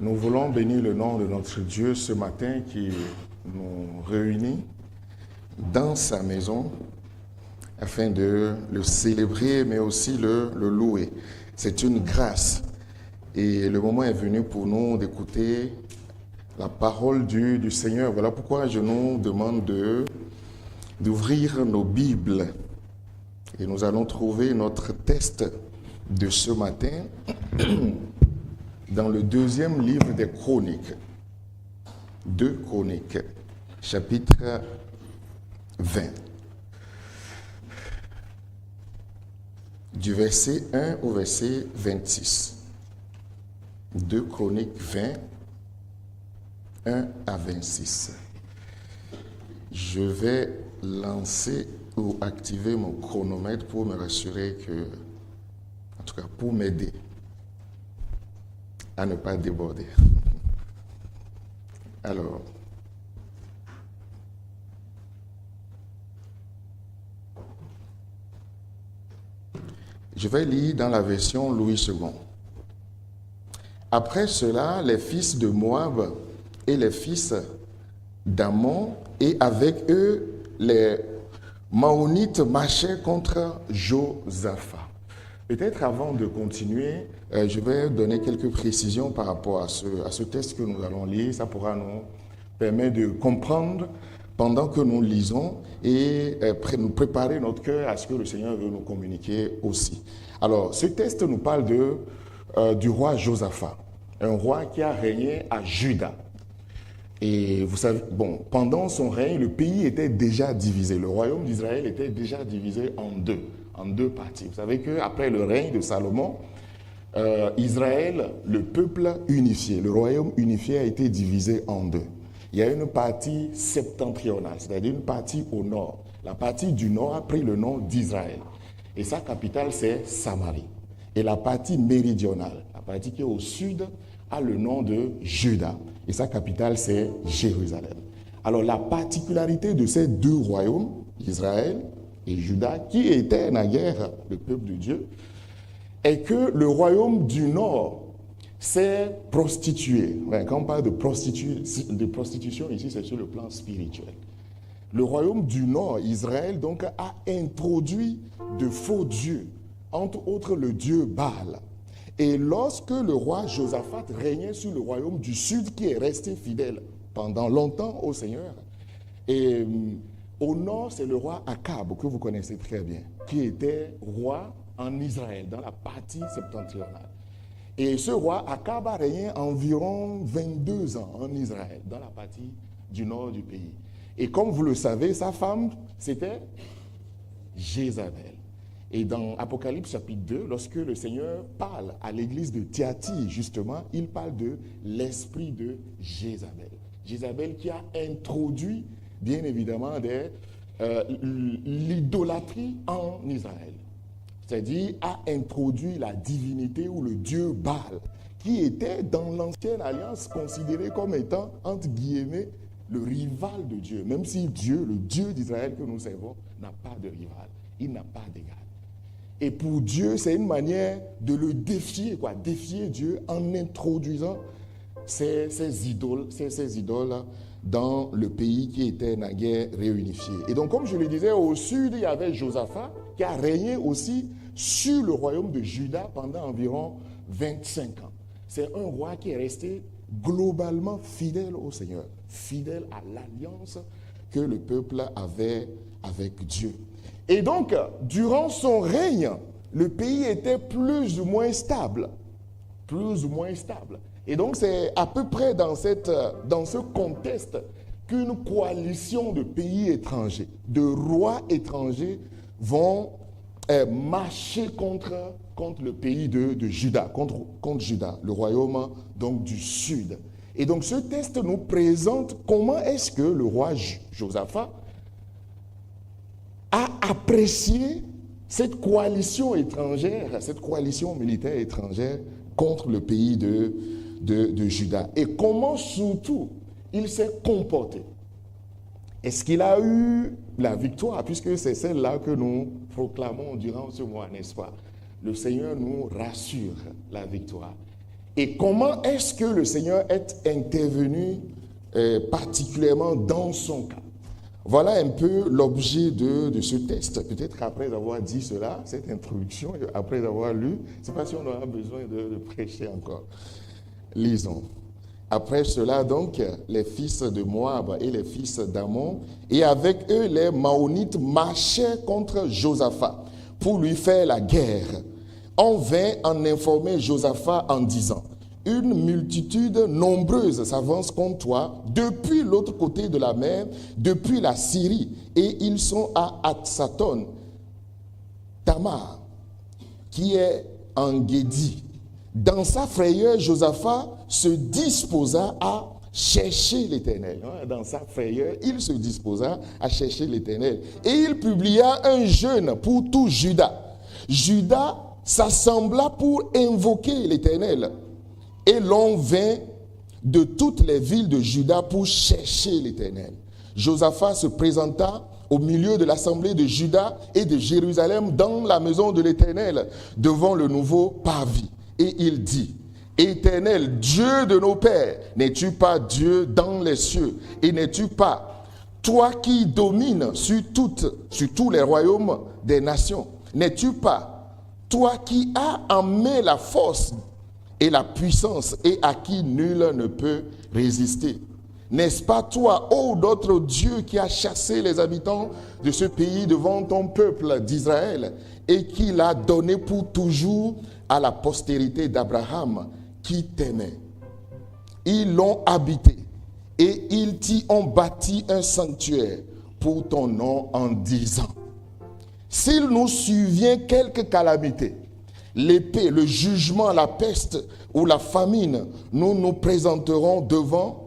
Nous voulons bénir le nom de notre Dieu ce matin qui nous réunit dans sa maison afin de le célébrer mais aussi le louer. C'est une grâce et le moment est venu pour nous d'écouter la parole du Seigneur. Voilà pourquoi je nous demande d'ouvrir nos Bibles et nous allons trouver notre texte de ce matin dans le deuxième livre des Chroniques, 2 Chroniques, chapitre 20, du verset 1 au verset 26. 2 Chroniques 20, 1 à 26. Je vais lancer ou activer mon chronomètre pour me rassurer que, en tout cas pour m'aider à ne pas déborder. Alors, je vais lire dans la version Louis II. Après cela, les fils de Moab et les fils d'Ammon et avec eux les Maonites marchaient contre Josaphat. Peut-être avant de continuer, je vais donner quelques précisions par rapport à ce texte que nous allons lire. Ça pourra nous permettre de comprendre pendant que nous lisons et nous préparer notre cœur à ce que le Seigneur veut nous communiquer aussi. Alors, ce texte nous parle du roi Josaphat, un roi qui a régné à Juda. Et vous savez, pendant son règne, le pays était déjà divisé. Le royaume d'Israël était déjà divisé en deux parties. Vous savez qu'après le règne de Salomon, Israël, le peuple unifié, le royaume unifié a été divisé en deux. Il y a une partie septentrionale, c'est-à-dire une partie au nord. La partie du nord a pris le nom d'Israël. Et sa capitale, c'est Samarie. Et la partie méridionale, la partie qui est au sud, a le nom de Juda. Et sa capitale, c'est Jérusalem. Alors, la particularité de ces deux royaumes, Israël et Juda, qui étaient naguère le peuple de Dieu, est que le royaume du nord s'est prostitué. Quand on parle de prostitution ici, c'est sur le plan spirituel. Le royaume du nord, Israël, donc, a introduit de faux dieux, entre autres le dieu Baal. Et lorsque le roi Josaphat régnait sur le royaume du sud, qui est resté fidèle pendant longtemps au Seigneur, et au nord, c'est le roi Akab, que vous connaissez très bien, qui était roi en Israël, dans la partie septentrionale. Et ce roi Akab a régné environ 22 ans en Israël, dans la partie du nord du pays. Et comme vous le savez, sa femme, c'était Jézabel. Et dans Apocalypse chapitre 2, lorsque le Seigneur parle à l'église de Thyatire, justement, il parle de l'esprit de Jézabel. Jézabel qui a introduit, bien évidemment, l'idolâtrie en Israël. C'est-à-dire, a introduit la divinité ou le dieu Baal, qui était dans l'ancienne alliance considéré comme étant, entre guillemets, le rival de Dieu. Même si Dieu, le Dieu d'Israël que nous servons, n'a pas de rival. Il n'a pas d'égal. Et pour Dieu, c'est une manière de le défier, défier Dieu en introduisant ces idoles dans le pays qui était naguère réunifié. Et donc, comme je le disais, au sud, il y avait Josaphat qui a régné aussi sur le royaume de Juda pendant environ 25 ans. C'est un roi qui est resté globalement fidèle au Seigneur, fidèle à l'alliance que le peuple avait avec Dieu. Et donc, durant son règne, le pays était plus ou moins stable. Plus ou moins stable. Et donc, c'est à peu près dans ce contexte qu'une coalition de pays étrangers, de rois étrangers, vont marcher contre le pays de Juda, contre Juda, le royaume donc, du sud. Et donc, ce texte nous présente comment est-ce que le roi Josaphat a apprécié cette coalition étrangère, cette coalition militaire étrangère contre le pays de Juda. Et comment surtout il s'est comporté. Est-ce qu'il a eu la victoire, puisque c'est celle-là que nous proclamons durant ce mois, n'est-ce pas? Le Seigneur nous rassure la victoire. Et comment est-ce que le Seigneur est intervenu particulièrement dans son cas? Voilà un peu l'objet de ce texte. Peut-être après avoir dit cela, cette introduction, après avoir lu, je ne sais pas si on aura besoin de prêcher encore. Lisons. Après cela, donc, les fils de Moab et les fils d'Ammon, et avec eux les Maonites marchaient contre Josaphat pour lui faire la guerre. On vint en informer Josaphat en disant: une multitude nombreuse s'avance contre toi depuis l'autre côté de la mer, depuis la Syrie, et ils sont à Hatsaton, Tamar, qui est en Guédi. Dans sa frayeur, Josaphat se disposa à chercher l'Éternel. Dans sa frayeur, il se disposa à chercher l'Éternel. Et il publia un jeûne pour tout Juda. Juda s'assembla pour invoquer l'Éternel. Et l'on vint de toutes les villes de Juda pour chercher l'Éternel. Josaphat se présenta au milieu de l'assemblée de Juda et de Jérusalem dans la maison de l'Éternel, devant le nouveau parvis. Et il dit: Éternel, Dieu de nos pères, n'es-tu pas Dieu dans les cieux? Et n'es-tu pas, toi qui domines sur tous les royaumes des nations, n'es-tu pas, toi qui as en main la force et la puissance, et à qui nul ne peut résister? N'est-ce pas toi, ô notre Dieu, qui a chassé les habitants de ce pays devant ton peuple d'Israël, et qui l'a donné pour toujours à la postérité d'Abraham, qui t'aimait? Ils l'ont habité, et ils t'y ont bâti un sanctuaire pour ton nom, en disant: s'il nous survient quelque calamité, l'épée, le jugement, la peste ou la famine, nous nous présenterons devant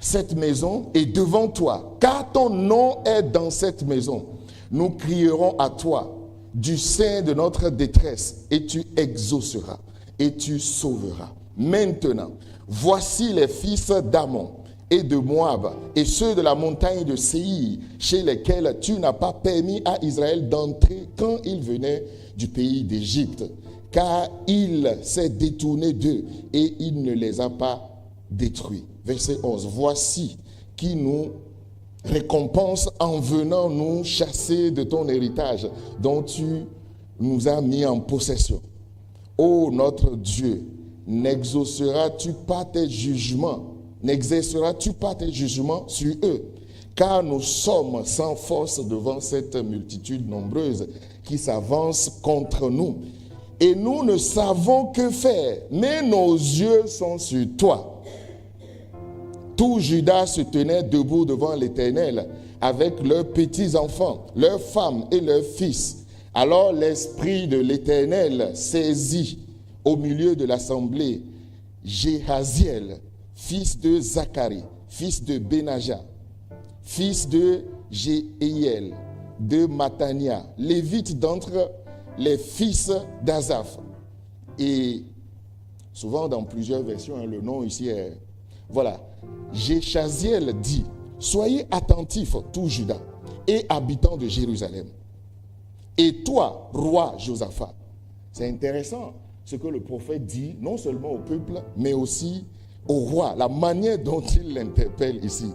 cette maison et devant toi, car ton nom est dans cette maison. Nous crierons à toi du sein de notre détresse, et tu exauceras et tu sauveras. Maintenant, voici les fils d'Ammon et de Moab et ceux de la montagne de Séir, chez lesquels tu n'as pas permis à Israël d'entrer quand il venait du pays d'Égypte, car il s'est détourné d'eux et il ne les a pas détruits. Verset 11. Voici qui nous récompense en venant nous chasser de ton héritage dont tu nous as mis en possession. Ô notre Dieu, n'exerceras-tu pas tes jugements sur eux? Car nous sommes sans force devant cette multitude nombreuse qui s'avance contre nous. Et nous ne savons que faire, mais nos yeux sont sur toi. Tout Juda se tenait debout devant l'Éternel avec leurs petits-enfants, leurs femmes et leurs fils. Alors l'Esprit de l'Éternel saisit au milieu de l'assemblée Jehaziel, fils de Zacharie, fils de Benaja, fils de Jéhiel, de Matania, lévite d'entre les fils d'Azaph. Et souvent dans plusieurs versions, le nom ici est... Voilà. Jehaziel dit: soyez attentifs, tout Juda et habitants de Jérusalem. Et toi, roi Josaphat. C'est intéressant ce que le prophète dit, non seulement au peuple, mais aussi au roi, la manière dont il l'interpelle ici.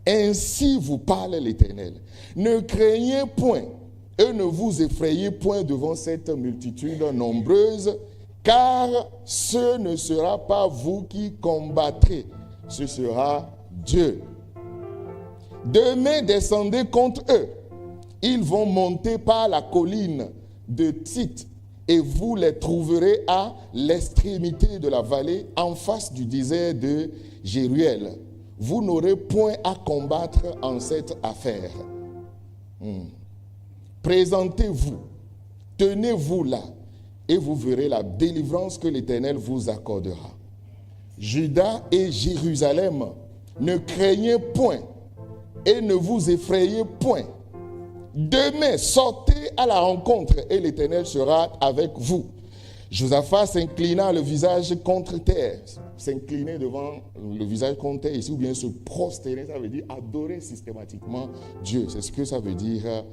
Ainsi vous parle l'Éternel. Ne craignez point et ne vous effrayez point devant cette multitude nombreuse, car ce ne sera pas vous qui combattrez, ce sera Dieu. Demain, descendez contre eux. Ils vont monter par la colline de Tite, et vous les trouverez à l'extrémité de la vallée, en face du désert de Jéruel. Vous n'aurez point à combattre en cette affaire. Présentez-vous, tenez-vous là, et vous verrez la délivrance que l'Éternel vous accordera. Juda et Jérusalem, ne craignez point et ne vous effrayez point. Demain, sortez à la rencontre et l'Éternel sera avec vous. Josaphat s'inclina le visage contre terre. S'incliner devant le visage contre terre ici, ou bien se prosterner, ça veut dire adorer systématiquement Dieu. C'est ce que ça veut dire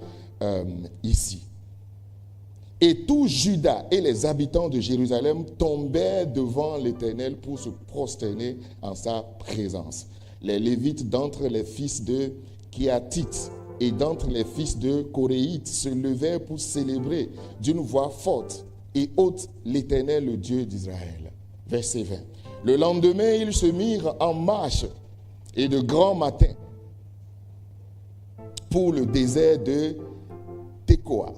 ici. Et tout Juda et les habitants de Jérusalem tombaient devant l'Éternel pour se prosterner en sa présence. Les Lévites d'entre les fils de Kéhatite et d'entre les fils de Coréites se levèrent pour célébrer d'une voix forte et haute l'Éternel, le Dieu d'Israël. Verset 20. Le lendemain, ils se mirent en marche et de grand matin pour le désert de Tekoa.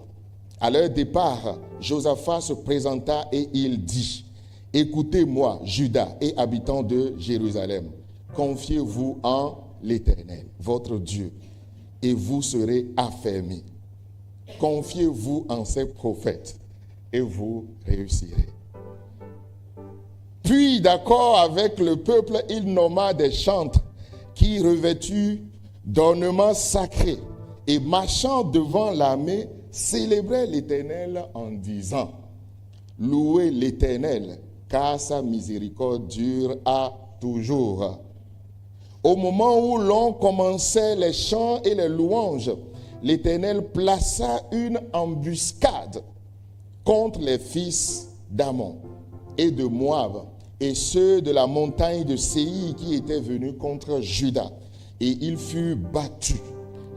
À leur départ, Josaphat se présenta et il dit, « Écoutez-moi, Juda et habitants de Jérusalem, confiez-vous en l'Éternel, votre Dieu, et vous serez affermis. Confiez-vous en ses prophètes, et vous réussirez. » Puis, d'accord avec le peuple, il nomma des chantres qui, revêtus d'ornements sacrés et marchant devant l'armée, célébraient l'Éternel en disant, « Louez l'Éternel, car sa miséricorde dure à toujours. » Au moment où l'on commençait les chants et les louanges, l'Éternel plaça une embuscade contre les fils d'Ammon et de Moab et ceux de la montagne de Séir qui étaient venus contre Juda. Et il fut battu.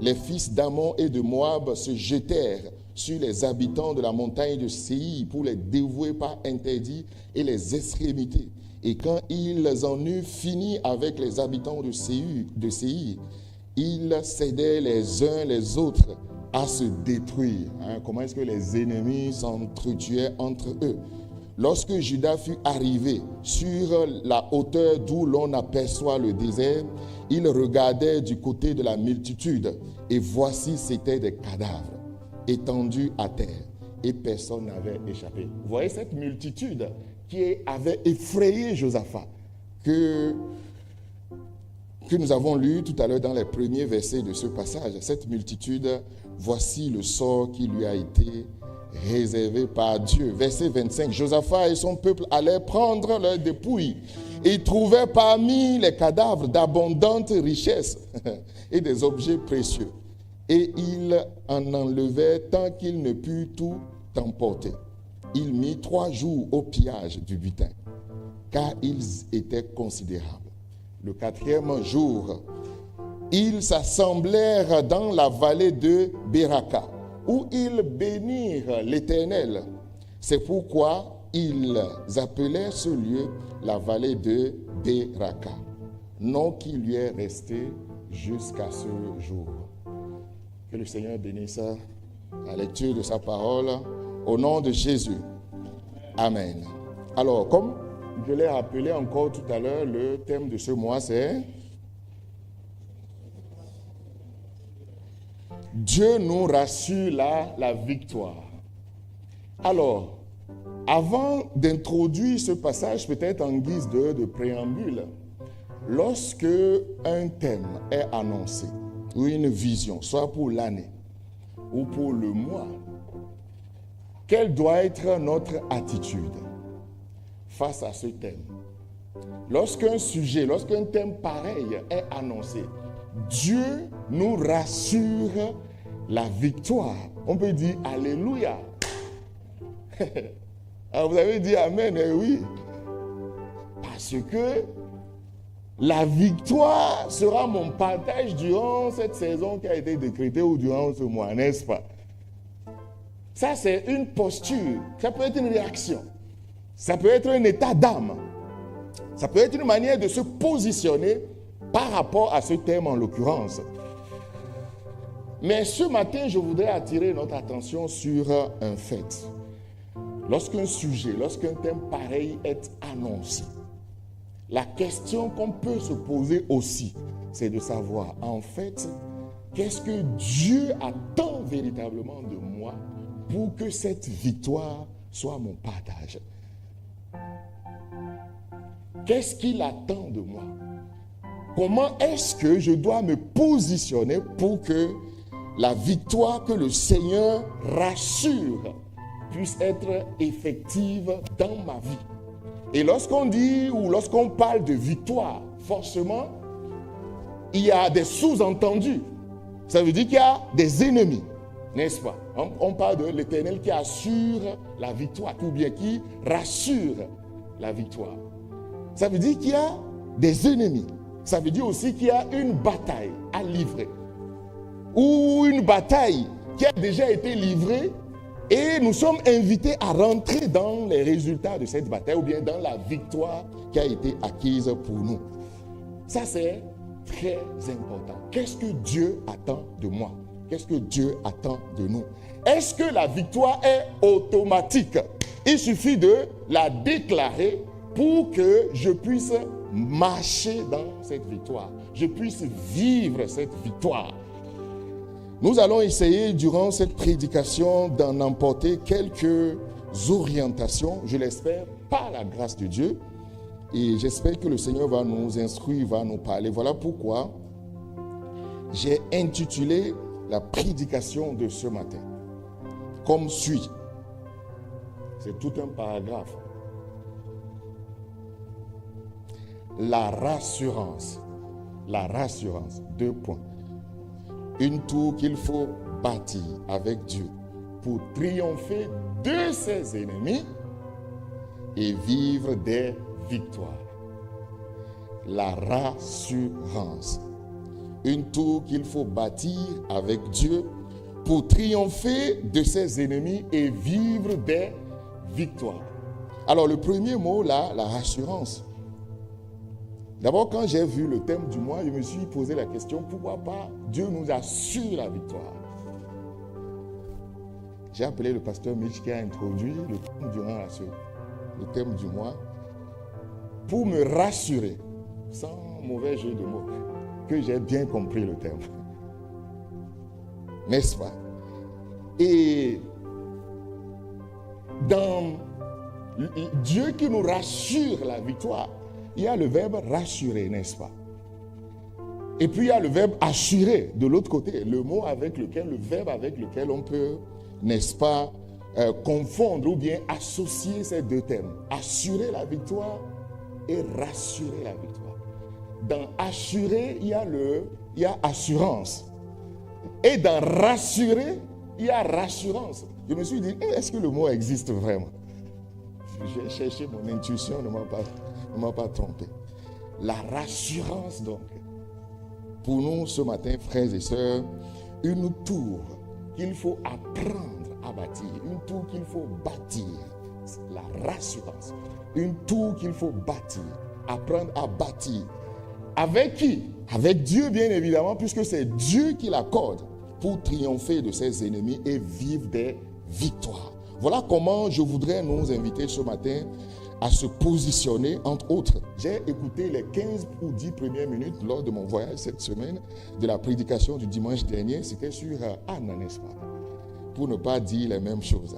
Les fils d'Ammon et de Moab se jetèrent sur les habitants de la montagne de Séir pour les dévouer par interdit et les extrémités. Et quand ils en eurent fini avec les habitants de Séir, ils cédaient les uns les autres à se détruire. Comment est-ce que les ennemis s'entretuaient entre eux? Lorsque Juda fut arrivé sur la hauteur d'où l'on aperçoit le désert, il regardait du côté de la multitude, et voici c'étaient des cadavres étendus à terre, et personne n'avait échappé. Vous voyez cette multitude qui avait effrayé Josaphat, que nous avons lu tout à l'heure dans les premiers versets de ce passage. Cette multitude, voici le sort qui lui a été réservé par Dieu. Verset 25, Josaphat et son peuple allaient prendre leurs dépouilles et ils trouvaient parmi les cadavres d'abondantes richesses et des objets précieux. Et ils en enlevaient tant qu'il ne put tout emporter. Il mit 3 jours au pillage du butin, car ils étaient considérables. Le 4e jour, ils s'assemblèrent dans la vallée de Beraka, où ils bénirent l'Éternel. C'est pourquoi ils appelèrent ce lieu la vallée de Beraka, nom qui lui est resté jusqu'à ce jour. Que le Seigneur bénisse la lecture de sa parole au nom de Jésus. Amen. Alors, comme je l'ai rappelé encore tout à l'heure, le thème de ce mois, c'est Dieu nous rassure la victoire. Alors, avant d'introduire ce passage, peut-être en guise de préambule, lorsque un thème est annoncé, ou une vision, soit pour l'année ou pour le mois, quelle doit être notre attitude face à ce thème? Lorsqu'un sujet, lorsqu'un thème pareil est annoncé, Dieu nous rassure la victoire. On peut dire Alléluia. Alors vous avez dit Amen, eh oui. Parce que la victoire sera mon partage durant cette saison qui a été décrétée ou durant ce mois, n'est-ce pas? Ça, c'est une posture. Ça peut être une réaction. Ça peut être un état d'âme. Ça peut être une manière de se positionner par rapport à ce thème en l'occurrence. Mais ce matin, je voudrais attirer notre attention sur un fait. Lorsqu'un sujet, lorsqu'un thème pareil est annoncé, la question qu'on peut se poser aussi, c'est de savoir, en fait, qu'est-ce que Dieu attend véritablement de moi pour que cette victoire soit mon partage? Qu'est-ce qu'il attend de moi? Comment est-ce que je dois me positionner pour que la victoire que le Seigneur rassure puisse être effective dans ma vie? Et lorsqu'on dit ou lorsqu'on parle de victoire, forcément, il y a des sous-entendus. Ça veut dire qu'il y a des ennemis. N'est-ce pas? On parle de l'Éternel qui assure la victoire, ou bien qui rassure la victoire. Ça veut dire qu'il y a des ennemis. Ça veut dire aussi qu'il y a une bataille à livrer. Ou une bataille qui a déjà été livrée et nous sommes invités à rentrer dans les résultats de cette bataille ou bien dans la victoire qui a été acquise pour nous. Ça, c'est très important. Qu'est-ce que Dieu attend de moi? Qu'est-ce que Dieu attend de nous? Est-ce que la victoire est automatique? Il suffit de la déclarer pour que je puisse marcher dans cette victoire. Je puisse vivre cette victoire. Nous allons essayer durant cette prédication d'en emporter quelques orientations, je l'espère, par la grâce de Dieu. Et j'espère que le Seigneur va nous instruire, va nous parler. Voilà pourquoi j'ai intitulé la prédication de ce matin comme suit. C'est tout un paragraphe. La rassurance. La rassurance. 2 points. Une tour qu'il faut bâtir avec Dieu pour triompher de ses ennemis et vivre des victoires. La rassurance. Une tour qu'il faut bâtir avec Dieu pour triompher de ses ennemis et vivre des victoires. Alors le premier mot là, la rassurance. D'abord, quand j'ai vu le thème du mois, je me suis posé la question, pourquoi pas Dieu nous assure la victoire? J'ai appelé le pasteur Mitch qui a introduit le thème durant le thème du mois pour me rassurer, sans mauvais jeu de mots, que j'ai bien compris le thème. N'est-ce pas? Et dans Dieu qui nous rassure la victoire, il y a le verbe rassurer, n'est-ce pas? Et puis il y a le verbe assurer de l'autre côté, le verbe avec lequel on peut, n'est-ce pas, confondre ou bien associer ces deux termes. Assurer la victoire et rassurer la victoire. Dans assurer, il y a assurance. Et dans rassurer, il y a rassurance. Je me suis dit, est-ce que le mot existe vraiment? J'ai cherché, mon intuition ne m'a pas trompé. La rassurance donc. Pour nous ce matin, frères et sœurs, une tour qu'il faut apprendre à bâtir. Une tour qu'il faut bâtir. La rassurance. Une tour qu'il faut bâtir. Apprendre à bâtir. Avec qui? Avec Dieu bien évidemment, puisque c'est Dieu qui l'accorde pour triompher de ses ennemis et vivre des victoires. Voilà comment je voudrais nous inviter ce matin à se positionner, entre autres. J'ai écouté les 15 ou 10 premières minutes lors de mon voyage cette semaine de la prédication du dimanche dernier. C'était sur Anne, n'est-ce pas? Pour ne pas dire les mêmes choses.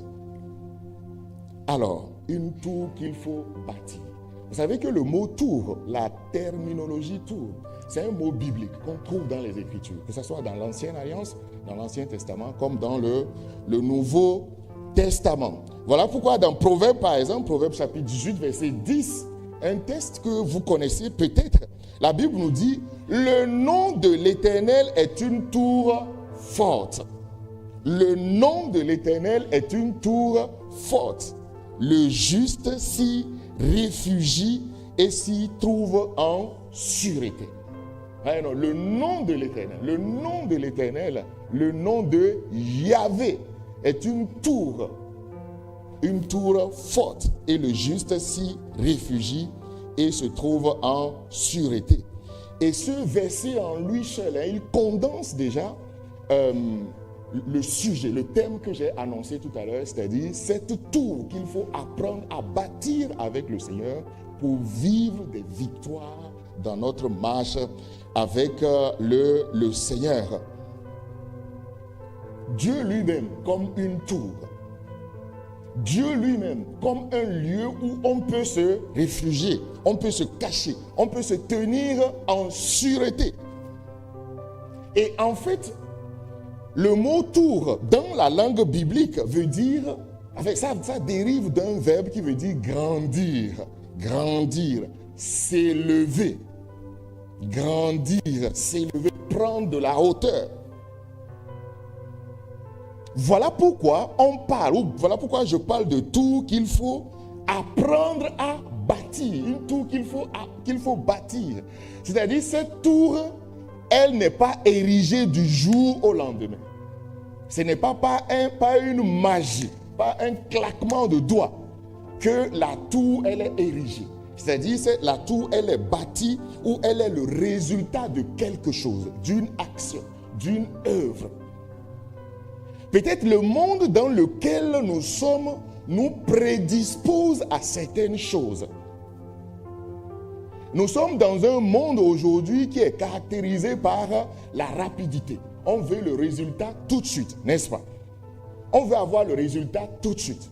Alors, une tour qu'il faut bâtir. Vous savez que le mot tour, la terminologie tour, c'est un mot biblique qu'on trouve dans les Écritures, que ce soit dans l'Ancienne Alliance, dans l'Ancien Testament, comme dans le Nouveau Testament. Voilà pourquoi dans Proverbe, par exemple, Proverbe chapitre 18, verset 10, un texte que vous connaissez peut-être, la Bible nous dit « Le nom de l'Éternel est une tour forte. » Le nom de l'Éternel est une tour forte. Le juste s'y réfugie et s'y trouve en sûreté. Alors, le nom de l'Éternel, le nom de Yahvé est une tour forte, et le juste s'y réfugie et se trouve en sûreté. Et ce verset en lui seul, il condense déjà le sujet, le thème que j'ai annoncé tout à l'heure, c'est-à-dire cette tour qu'il faut apprendre à bâtir avec le Seigneur pour vivre des victoires dans notre marche avec le Seigneur. Dieu lui-même comme une tour. Dieu lui-même comme un lieu où on peut se réfugier, on peut se cacher, on peut se tenir en sûreté. Et en fait, le mot tour dans la langue biblique veut dire, ça dérive d'un verbe qui veut dire grandir, s'élever, grandir, s'élever, prendre de la hauteur. Voilà pourquoi on parle, ou voilà pourquoi je parle de tour qu'il faut apprendre à bâtir, une tour qu'il faut bâtir. C'est-à-dire, cette tour, elle n'est pas érigée du jour au lendemain. Ce n'est pas une magie, pas un claquement de doigts que la tour, elle est érigée. C'est-à-dire, la tour, elle est bâtie ou elle est le résultat de quelque chose, d'une action, d'une œuvre. Peut-être le monde dans lequel nous sommes nous prédispose à certaines choses. Nous sommes dans un monde aujourd'hui qui est caractérisé par la rapidité. On veut le résultat tout de suite, n'est-ce pas? On veut avoir le résultat tout de suite.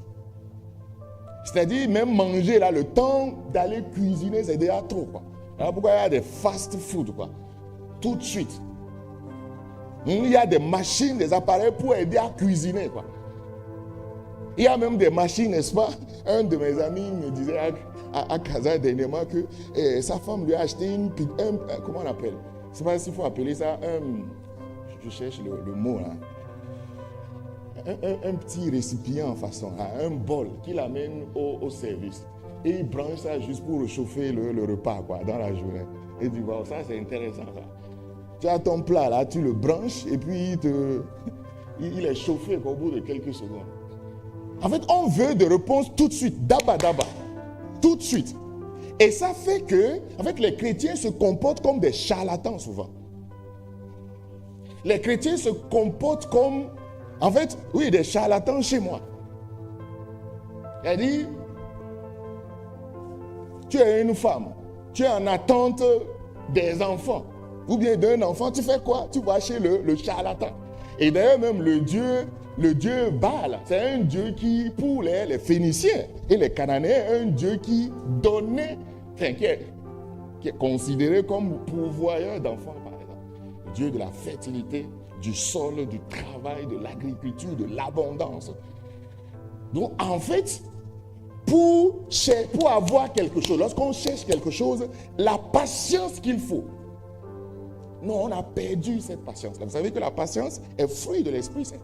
C'est-à-dire, même manger, là, le temps d'aller cuisiner, c'est déjà trop, quoi. Alors pourquoi il y a des fast-food, quoi? Tout de suite. Il y a des machines, des appareils pour aider à cuisiner, quoi. Il y a même des machines, n'est-ce pas? Un de mes amis me disait à Casa dernièrement que sa femme lui a acheté comment on appelle? Je ne sais pas s'il faut appeler ça je cherche le mot là. Un petit récipient en façon, un bol qu'il amène au service. Et il branche ça juste pour réchauffer le repas, quoi, dans la journée. Et il dit, wow, ça c'est intéressant, ça. Tu as ton plat là, tu le branches et puis il est chauffé, quoi, au bout de quelques secondes. En fait, on veut des réponses tout de suite, daba, tout de suite. Et ça fait que, en fait, les chrétiens se comportent comme des charlatans souvent. Les chrétiens se comportent comme, en fait, oui, des charlatans chez moi. C'est-à-dire, tu es une femme, tu es en attente des enfants, ou bien d'un enfant, tu fais quoi? Tu vas chez le charlatan. Et d'ailleurs, même le dieu Baal, c'est un dieu qui, pour les Phéniciens et les Cananéens, un dieu qui donnait, enfin, qui est considéré comme pourvoyeur d'enfants, par exemple. Le dieu de la fertilité, du sol, du travail, de l'agriculture, de l'abondance. Donc, en fait, pour avoir quelque chose, lorsqu'on cherche quelque chose, la patience qu'il faut. Non, on a perdu cette patience-là. Vous savez que la patience est fruit de l'Esprit Saint.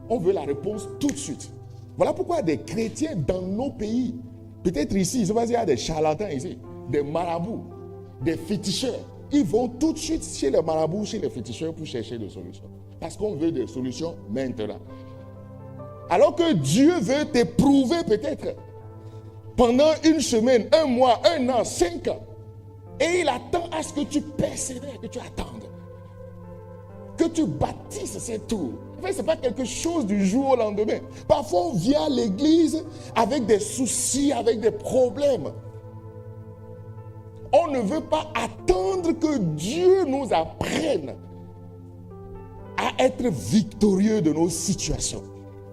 On veut la réponse tout de suite. Voilà pourquoi des chrétiens dans nos pays, peut-être ici, je ne sais pas s'il y a des charlatans ici, des marabouts, des féticheurs, ils vont tout de suite chez les marabouts, chez les féticheurs pour chercher des solutions. Parce qu'on veut des solutions maintenant. Alors que Dieu veut t'éprouver peut-être pendant une semaine, un mois, un an, 5 ans. Et il attend à ce que tu persévères, que tu attendes. Que tu bâtisses cette tour. En fait, ce n'est pas quelque chose du jour au lendemain. Parfois, on vient à l'église avec des soucis, avec des problèmes. On ne veut pas attendre que Dieu nous apprenne à être victorieux de nos situations.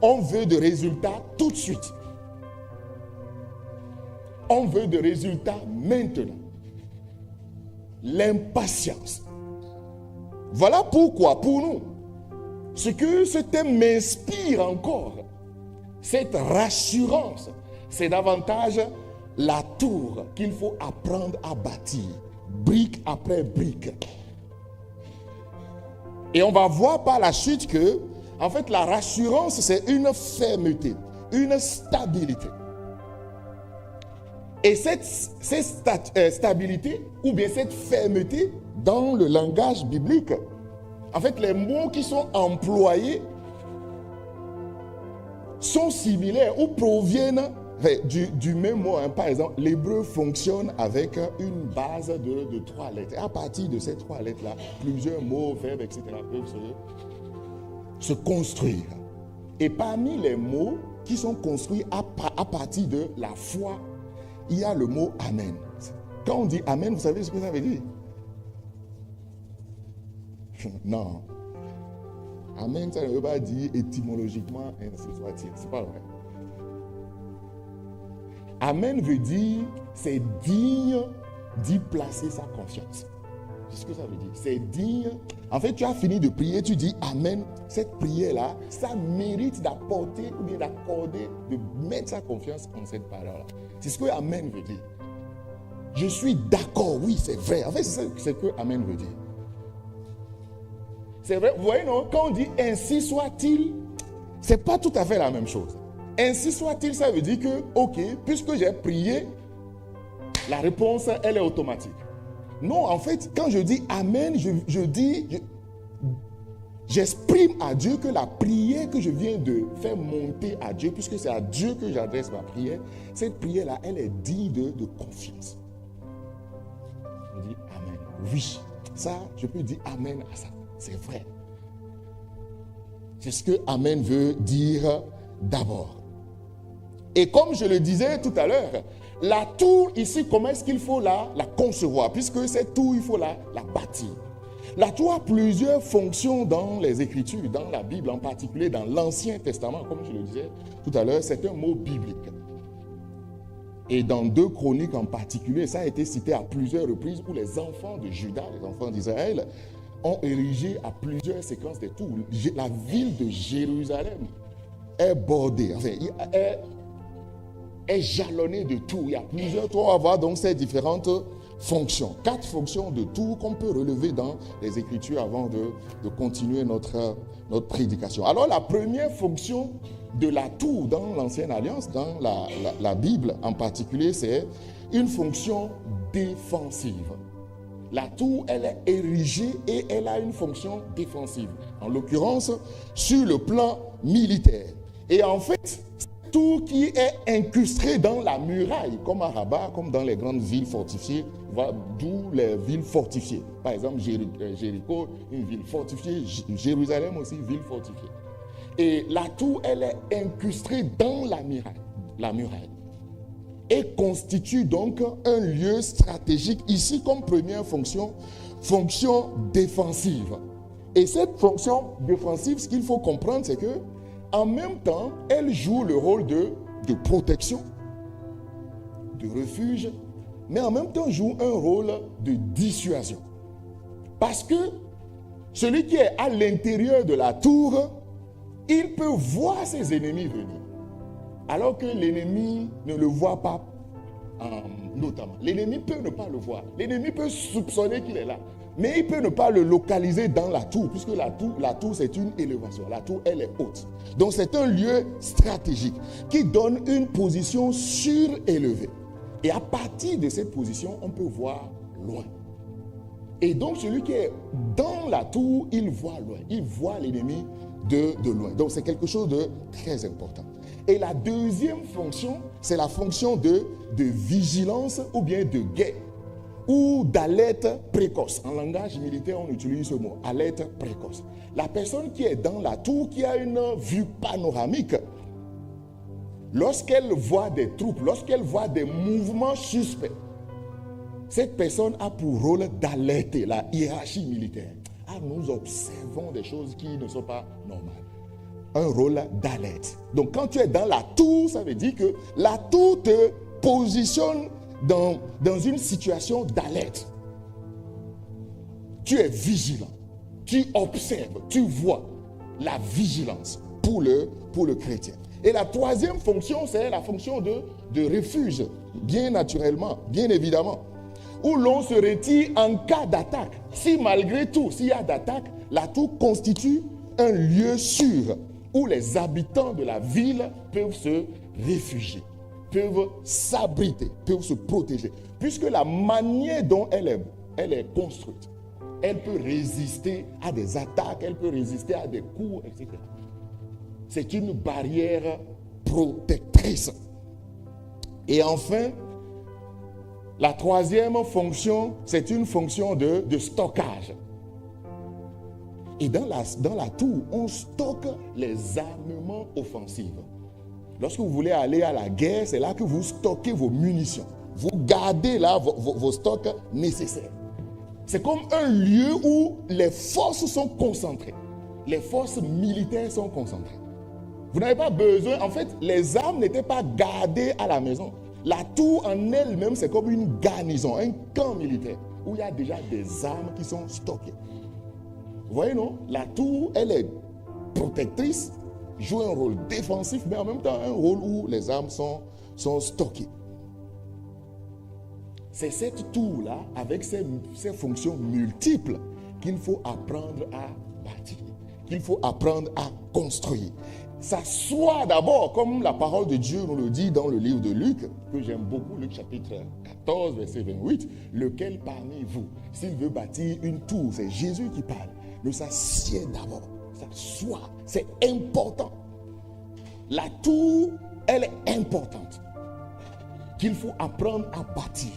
On veut des résultats tout de suite. On veut des résultats maintenant. L'impatience. Voilà pourquoi, pour nous, ce que ce thème m'inspire encore, cette rassurance, c'est davantage la tour qu'il faut apprendre à bâtir, brique après brique. Et on va voir par la suite que, en fait, la rassurance, c'est une fermeté, une stabilité. Et cette stabilité, ou bien cette fermeté, dans le langage biblique, en fait, les mots qui sont employés sont similaires ou proviennent du même mot. Par exemple, l'hébreu fonctionne avec une base de 3 lettres. Et à partir de ces 3 lettres-là, plusieurs mots, verbes, etc. peuvent se construire. Et parmi les mots qui sont construits à partir de la foi, il y a le mot Amen. Quand on dit Amen, vous savez ce que ça veut dire? Non. Amen, ça ne veut pas dire étymologiquement ainsi soit-il. C'est pas vrai. Amen veut dire c'est digne d'y placer sa confiance. C'est ce que ça veut dire. C'est digne. En fait, tu as fini de prier, tu dis Amen. Cette prière-là, ça mérite d'apporter ou bien d'accorder, de mettre sa confiance en cette parole-là. C'est ce que Amen veut dire. Je suis d'accord, oui, c'est vrai. En fait, c'est ce que Amen veut dire. C'est vrai, vous voyez, non? Quand on dit ainsi soit-il, Ce n'est pas tout à fait la même chose. Ainsi soit-il, ça veut dire que, ok, puisque j'ai prié, la réponse, elle est automatique. Non, en fait, quand je dis Amen, j'exprime à Dieu que la prière que je viens de faire monter à Dieu, puisque c'est à Dieu que j'adresse ma prière, cette prière-là, elle est digne de confiance. Je dis Amen. Oui, ça, je peux dire Amen à ça. C'est vrai. C'est ce que Amen veut dire d'abord. Et comme je le disais tout à l'heure, la tour ici, comment est-ce qu'il faut la concevoir? Puisque cette tour, il faut la bâtir. La tour a plusieurs fonctions dans les Écritures, dans la Bible en particulier, dans l'Ancien Testament, comme je le disais tout à l'heure, c'est un mot biblique. Et dans 2 Chroniques en particulier, ça a été cité à plusieurs reprises où les enfants de Juda, les enfants d'Israël, ont érigé à plusieurs séquences des tours. La ville de Jérusalem est bordée, enfin, est jalonnée de tours. Il y a plusieurs tours. On va voir donc ces différentes fonctions. 4 fonctions de tours qu'on peut relever dans les Écritures avant de continuer notre prédication. Alors la première fonction de la tour dans l'Ancienne Alliance, dans la Bible en particulier, c'est une fonction défensive. La tour, elle est érigée et elle a une fonction défensive. En l'occurrence, sur le plan militaire. Et en fait, cette tour qui est incrustée dans la muraille, comme à Rabat, comme dans les grandes villes fortifiées, d'où les villes fortifiées. Par exemple, Jéricho, une ville fortifiée, Jérusalem aussi, ville fortifiée. Et la tour, elle est incrustée dans la muraille. Et constitue donc un lieu stratégique, ici comme première fonction défensive. Et cette fonction défensive, ce qu'il faut comprendre, c'est que en même temps, elle joue le rôle de protection, de refuge, mais en même temps joue un rôle de dissuasion. Parce que celui qui est à l'intérieur de la tour, il peut voir ses ennemis venir. Alors que l'ennemi ne le voit pas, notamment. L'ennemi peut ne pas le voir. L'ennemi peut soupçonner qu'il est là. Mais il peut ne pas le localiser dans la tour, puisque la tour c'est une élévation. La tour, elle est haute. Donc c'est un lieu stratégique qui donne une position surélevée. Et à partir de cette position, on peut voir loin. Et donc celui qui est dans la tour, il voit loin. Il voit l'ennemi de loin. Donc c'est quelque chose de très important. Et la deuxième fonction, c'est la fonction de vigilance ou bien de guet ou d'alerte précoce. En langage militaire, on utilise ce mot, alerte précoce. La personne qui est dans la tour, qui a une vue panoramique, lorsqu'elle voit des troupes, lorsqu'elle voit des mouvements suspects, cette personne a pour rôle d'alerter la hiérarchie militaire. Ah, nous observons des choses qui ne sont pas normales. Un rôle d'alerte. Donc quand tu es dans la tour, ça veut dire que la tour te positionne dans une situation d'alerte. Tu es vigilant, tu observes, tu vois la vigilance pour le chrétien. Et la troisième fonction, c'est la fonction de refuge, bien naturellement, bien évidemment, où l'on se retire en cas d'attaque. Si malgré tout, s'il y a d'attaque, la tour constitue un lieu sûr où les habitants de la ville peuvent se réfugier, peuvent s'abriter, peuvent se protéger. Puisque la manière dont elle est construite, elle peut résister à des attaques, elle peut résister à des coups, etc. C'est une barrière protectrice. Et enfin, la troisième fonction, c'est une fonction de stockage. Et dans la tour, on stocke les armements offensifs. Lorsque vous voulez aller à la guerre, c'est là que vous stockez vos munitions. Vous gardez là vos stocks nécessaires. C'est comme un lieu où les forces sont concentrées. Les forces militaires sont concentrées. Vous n'avez pas besoin, en fait, les armes n'étaient pas gardées à la maison. La tour en elle-même, c'est comme une garnison, un camp militaire, où il y a déjà des armes qui sont stockées. Vous voyez, non? La tour, elle est protectrice, joue un rôle défensif, mais en même temps un rôle où les armes sont stockées. C'est cette tour-là, avec ses fonctions multiples, qu'il faut apprendre à bâtir, qu'il faut apprendre à construire. s'asseoir d'abord, comme la parole de Dieu nous le dit dans le livre de Luc, que j'aime beaucoup, Luc chapitre 14, verset 28, lequel parmi vous, s'il veut bâtir une tour, c'est Jésus qui parle, ne s'assied d'abord, s'asseoir, c'est important. La tour, elle est importante, qu'il faut apprendre à bâtir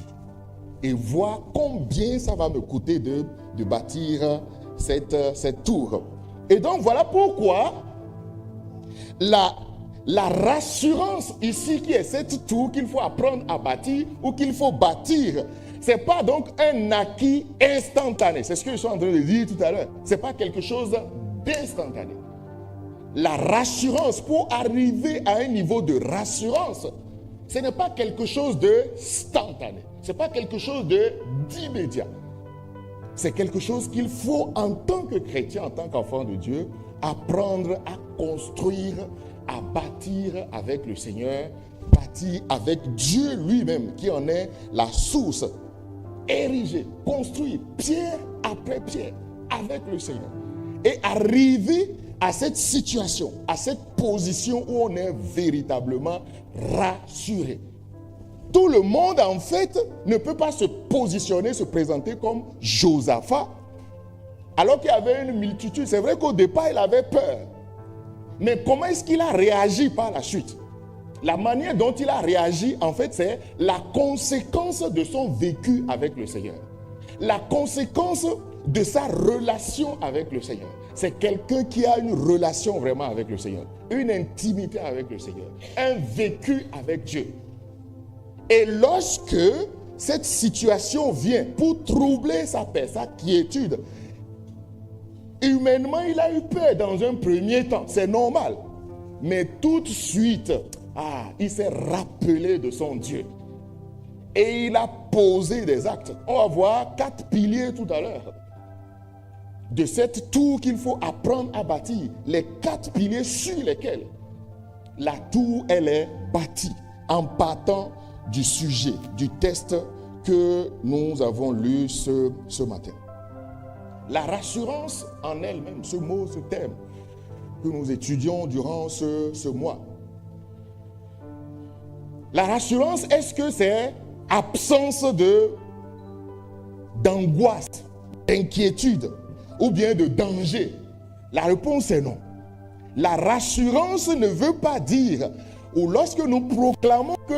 et voir combien ça va me coûter de bâtir cette tour. Et donc voilà pourquoi la rassurance ici qui est cette tour qu'il faut apprendre à bâtir ou qu'il faut bâtir, ce n'est pas donc un acquis instantané. C'est ce que je suis en train de dire tout à l'heure. Ce n'est pas quelque chose d'instantané. La rassurance, pour arriver à un niveau de rassurance, ce n'est pas quelque chose d'instantané. Ce n'est pas quelque chose d'immédiat. C'est quelque chose qu'il faut en tant que chrétien, en tant qu'enfant de Dieu, apprendre à construire, à bâtir avec le Seigneur, bâtir avec Dieu lui-même qui en est la source, ériger, construire pierre après pierre avec le Seigneur et arriver à cette situation, à cette position où on est véritablement rassuré. Tout le monde, en fait, ne peut pas se positionner, se présenter comme Josaphat, alors qu'il y avait une multitude. C'est vrai qu'au départ, il avait peur. Mais comment est-ce qu'il a réagi par la suite? La manière dont il a réagi, en fait, c'est la conséquence de son vécu avec le Seigneur. La conséquence de sa relation avec le Seigneur. C'est quelqu'un qui a une relation vraiment avec le Seigneur, une intimité avec le Seigneur, un vécu avec Dieu. Et lorsque cette situation vient pour troubler sa paix, sa quiétude, humainement, il a eu peur dans un premier temps, c'est normal. Mais tout de suite, il s'est rappelé de son Dieu. Et il a posé des actes. On va voir 4 piliers tout à l'heure de cette tour qu'il faut apprendre à bâtir. Les 4 piliers sur lesquels la tour, elle est bâtie en partant du sujet, du texte que nous avons lu ce matin. La rassurance en elle-même, ce mot, ce thème que nous étudions durant ce mois. La rassurance, est-ce que c'est absence d'angoisse, d'inquiétude ou bien de danger? La réponse est non. La rassurance ne veut pas dire, ou lorsque nous proclamons que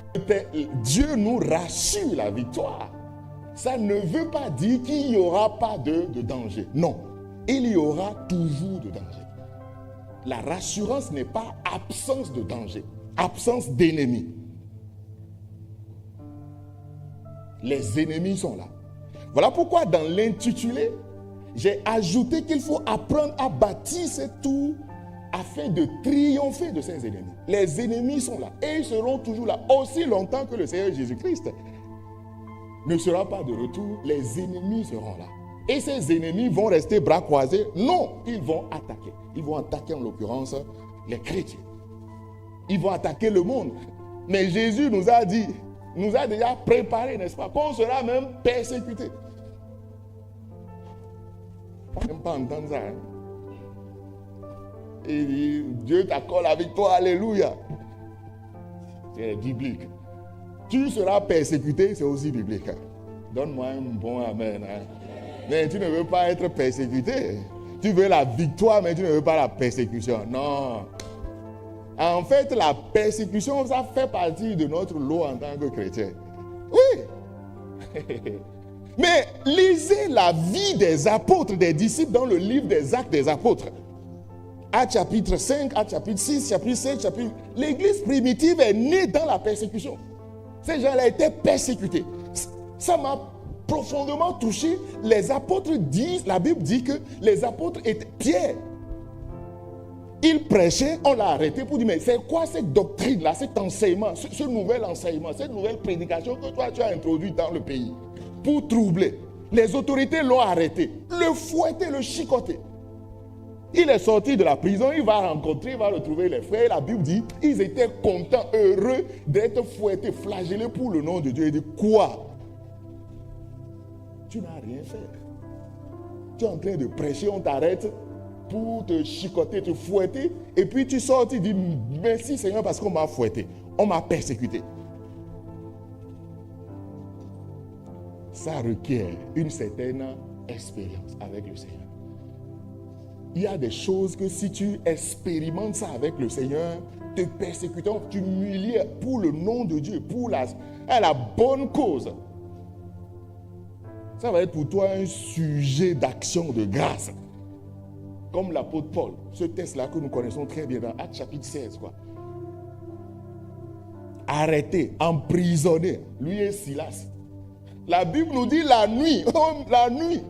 Dieu nous rassure la victoire, ça ne veut pas dire qu'il n'y aura pas de danger. Non, il y aura toujours de danger. La rassurance n'est pas absence de danger, absence d'ennemis. Les ennemis sont là. Voilà pourquoi dans l'intitulé, j'ai ajouté qu'il faut apprendre à bâtir cette tour afin de triompher de ses ennemis. Les ennemis sont là et ils seront toujours là aussi longtemps que le Seigneur Jésus-Christ ne sera pas de retour. Les ennemis seront là. Et ces ennemis vont rester bras croisés? Non, ils vont attaquer. Ils vont attaquer en l'occurrence les chrétiens. Ils vont attaquer le monde. Mais Jésus nous a dit, nous a déjà préparé, n'est-ce pas, qu'on sera même persécuté. On n'aime pas entendre ça. Il dit, Dieu t'accorde la victoire, alléluia. C'est biblique. Tu seras persécuté, c'est aussi biblique. Donne-moi un bon amen. Mais tu ne veux pas être persécuté. Tu veux la victoire, mais tu ne veux pas la persécution. Non. En fait, la persécution, ça fait partie de notre lot en tant que chrétien. Oui. Mais lisez la vie des apôtres, des disciples dans le livre des Actes des apôtres. Actes chapitre 5, Actes chapitre 6, chapitre 7, chapitre... L'église primitive est née dans la persécution. Ces gens-là étaient persécutés. Ça m'a profondément touché. Les apôtres disent, la Bible dit que les apôtres étaient... Pierre, il prêchait, on l'a arrêté pour dire, mais c'est quoi cette doctrine-là, cet enseignement, ce nouvel enseignement, cette nouvelle prédication que toi tu as introduite dans le pays pour troubler. Les autorités l'ont arrêté, le fouetté, le chicoté. Il est sorti de la prison, il va retrouver les frères. La Bible dit, ils étaient contents, heureux d'être fouettés, flagellés pour le nom de Dieu. Il dit, quoi? Tu n'as rien fait. Tu es en train de prêcher, on t'arrête. pour te chicoter, te fouetter, et puis tu sors, tu dis merci Seigneur parce qu'on m'a fouetté, on m'a persécuté. Ça requiert une certaine expérience avec le Seigneur. Il y a des choses que si tu expérimentes ça avec le Seigneur, te persécutant, tu t'humilies pour le nom de Dieu, pour la bonne cause. Ça va être pour toi un sujet d'action de grâce. Comme l'apôtre Paul, ce texte-là que nous connaissons très bien dans Actes chapitre 16. Arrêté, emprisonné, lui et Silas. La Bible nous dit la nuit, la nuit.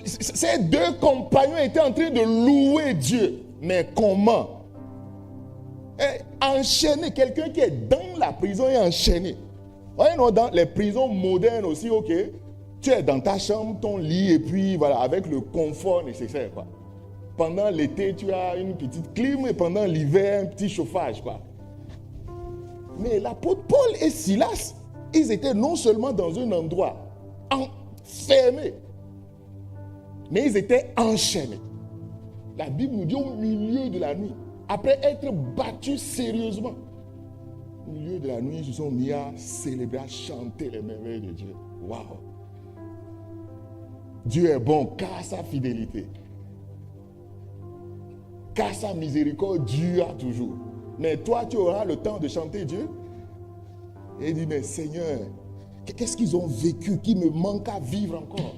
Ces deux compagnons étaient en train de louer Dieu. Mais comment? Enchaîné, quelqu'un qui est dans la prison est enchaîné. Voyez, dans les prisons modernes aussi, ok, tu es dans ta chambre, ton lit, et puis voilà, avec le confort nécessaire, quoi. Pendant l'été, tu as une petite clim, et pendant l'hiver, un petit chauffage, quoi. Mais l'apôtre Paul et Silas, ils étaient non seulement dans un endroit enfermé, mais ils étaient enchaînés. La Bible nous dit au milieu de la nuit, après être battus sérieusement, au milieu de la nuit, ils se sont mis à célébrer, à chanter les merveilles de Dieu. Waouh! Dieu est bon car sa fidélité, car sa miséricorde dure toujours. Mais toi, tu auras le temps de chanter Dieu. Et il dit, mais Seigneur, qu'est-ce qu'ils ont vécu qui me manque à vivre encore?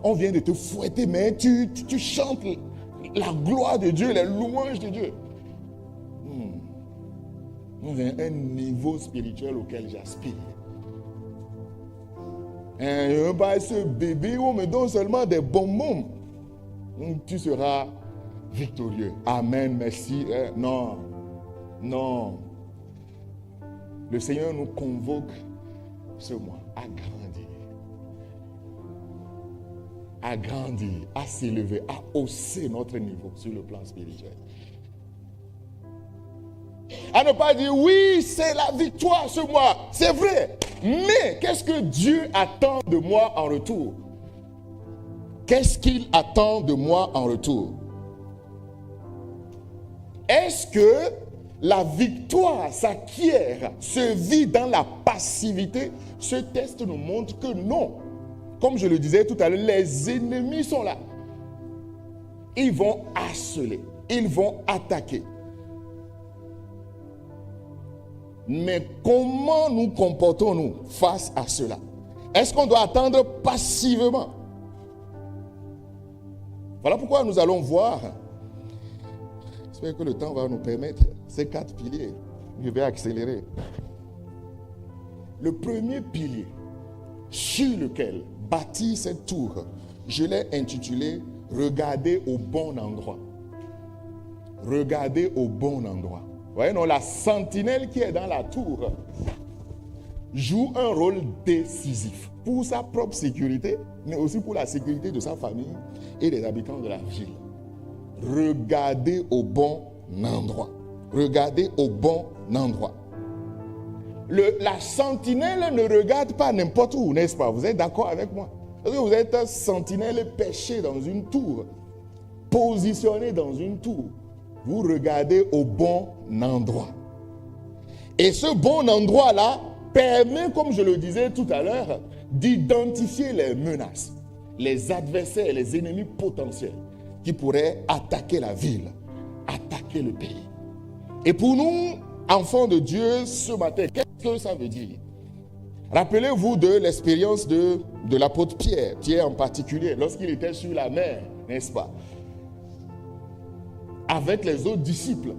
On vient de te fouetter, mais tu chantes la gloire de Dieu, les louanges de Dieu. C'est un niveau spirituel auquel j'aspire. Je veux pas ce bébé où on me donne seulement des bonbons. Tu seras victorieux. Amen, merci. Non, non. Le Seigneur nous convoque ce mois à grandir, à s'élever, à hausser notre niveau sur le plan spirituel. À ne pas dire, oui, c'est la victoire ce mois, c'est vrai. Mais qu'est-ce que Dieu attend de moi en retour? Qu'est-ce qu'il attend de moi en retour? Est-ce que la victoire s'acquiert, se vit dans la passivité? Ce test nous montre que non. Comme je le disais tout à l'heure, les ennemis sont là. Ils vont harceler, ils vont attaquer. Mais comment nous comportons-nous face à cela? Est-ce qu'on doit attendre passivement? Voilà pourquoi nous allons voir. J'espère que le temps va nous permettre ces 4 piliers. Je vais accélérer. Le premier pilier sur lequel bâtit cette tour, je l'ai intitulé « Regardez au bon endroit ». Regardez au bon endroit. Vous voyez, non, la sentinelle qui est dans la tour joue un rôle décisif pour sa propre sécurité, mais aussi pour la sécurité de sa famille et des habitants de la ville. Regardez au bon endroit. Regardez au bon endroit. La sentinelle ne regarde pas n'importe où, n'est-ce pas? Vous êtes d'accord avec moi? Parce que vous êtes un sentinelle perché dans une tour, positionné dans une tour. Vous regardez au bon endroit. Et ce bon endroit-là permet, comme je le disais tout à l'heure, d'identifier les menaces, les adversaires, les ennemis potentiels qui pourraient attaquer la ville, attaquer le pays. Et pour nous, enfants de Dieu, ce matin, qu'est-ce que ça veut dire? Rappelez-vous de l'expérience de l'apôtre Pierre, Pierre en particulier, lorsqu'il était sur la mer, n'est-ce pas? Avec les autres disciples.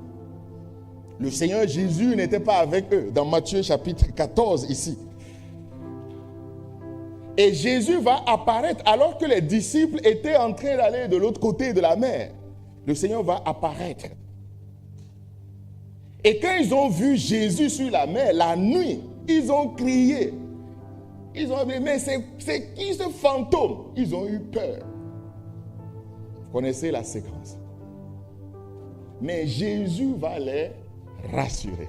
Le Seigneur Jésus n'était pas avec eux, dans Matthieu chapitre 14 ici. Et Jésus va apparaître alors que les disciples étaient en train d'aller de l'autre côté de la mer. Le Seigneur va apparaître. Et quand ils ont vu Jésus sur la mer, la nuit, ils ont crié. Ils ont dit, mais c'est qui ce fantôme? Ils ont eu peur. Vous connaissez la séquence. Mais Jésus va les rassurer.